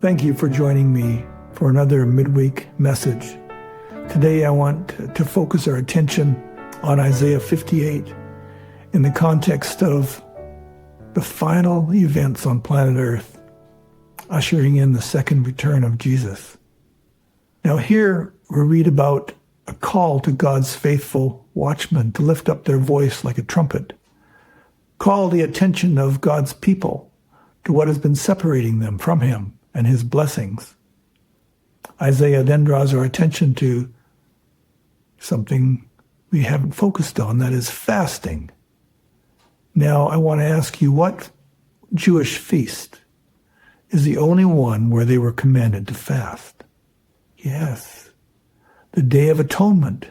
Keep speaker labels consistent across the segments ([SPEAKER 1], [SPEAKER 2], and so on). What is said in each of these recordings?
[SPEAKER 1] Thank you for joining me for another midweek message. Today I want to focus our attention on Isaiah 58 in the context of the final events on planet Earth, ushering in the second return of Jesus. Now here we read about a call to God's faithful watchmen to lift up their voice like a trumpet, call the attention of God's people to what has been separating them from Him and His blessings. Isaiah then draws our attention to something we haven't focused on, that is fasting. Now, I want to ask you, what Jewish feast is the only one where they were commanded to fast? Yes, the Day of Atonement,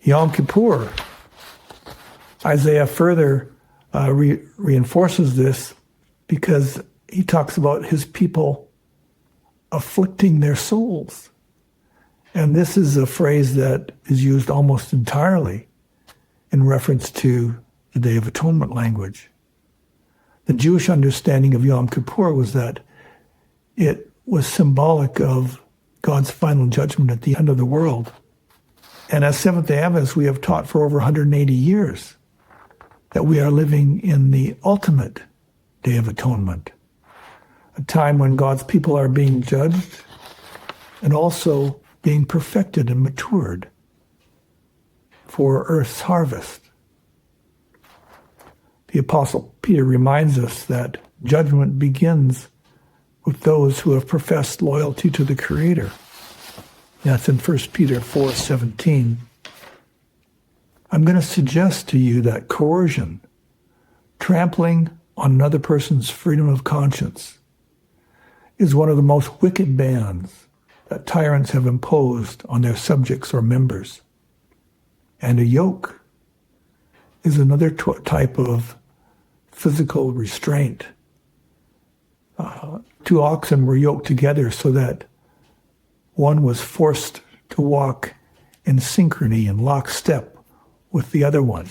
[SPEAKER 1] Yom Kippur. Isaiah further reinforces this because he talks about his people afflicting their souls. And this is a phrase that is used almost entirely in reference to the Day of Atonement language. The Jewish understanding of Yom Kippur was that it was symbolic of God's final judgment at the end of the world. And as Seventh-day Adventists, we have taught for over 180 years that we are living in the ultimate Day of Atonement, a time when God's people are being judged and also being perfected and matured for Earth's harvest. The Apostle Peter reminds us that judgment begins with those who have professed loyalty to the Creator. That's in 1 Peter 4:17. I'm going to suggest to you that coercion, trampling on another person's freedom of conscience, is one of the most wicked bans that tyrants have imposed on their subjects or members. And a yoke is another type of physical restraint. Two oxen were yoked together so that one was forced to walk in synchrony and lockstep with the other one.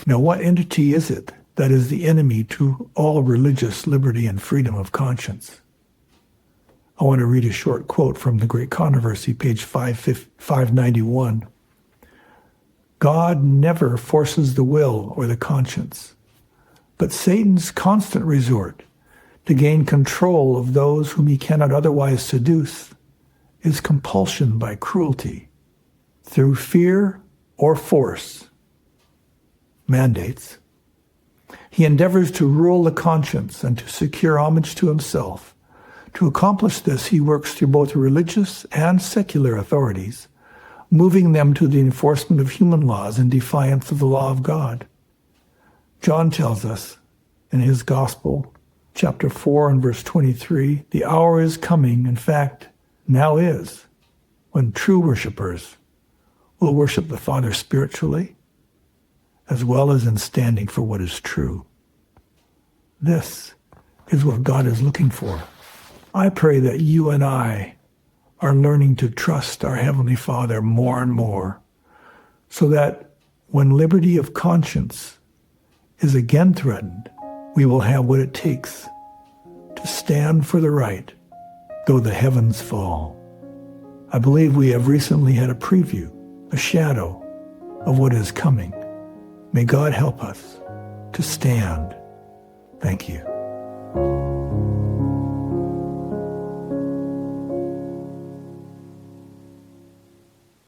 [SPEAKER 1] Now, what entity is it that is the enemy to all religious liberty and freedom of conscience? I want to read a short quote from The Great Controversy, page 591. God never forces the will or the conscience, but Satan's constant resort to gain control of those whom he cannot otherwise seduce is compulsion by cruelty, through fear or force, mandates. He endeavors to rule the conscience and to secure homage to himself. To accomplish this, he works through both religious and secular authorities, moving them to the enforcement of human laws in defiance of the law of God. John tells us in his Gospel, chapter 4 and verse 23, the hour is coming, in fact, now is, when true worshipers will worship the Father spiritually, as well as in standing for what is true. This is what God is looking for. I pray that you and I are learning to trust our Heavenly Father more and more, so that when liberty of conscience is again threatened, we will have what it takes to stand for the right, though the heavens fall. I believe we have recently had a preview, a shadow of what is coming. May God help us to stand. Thank you.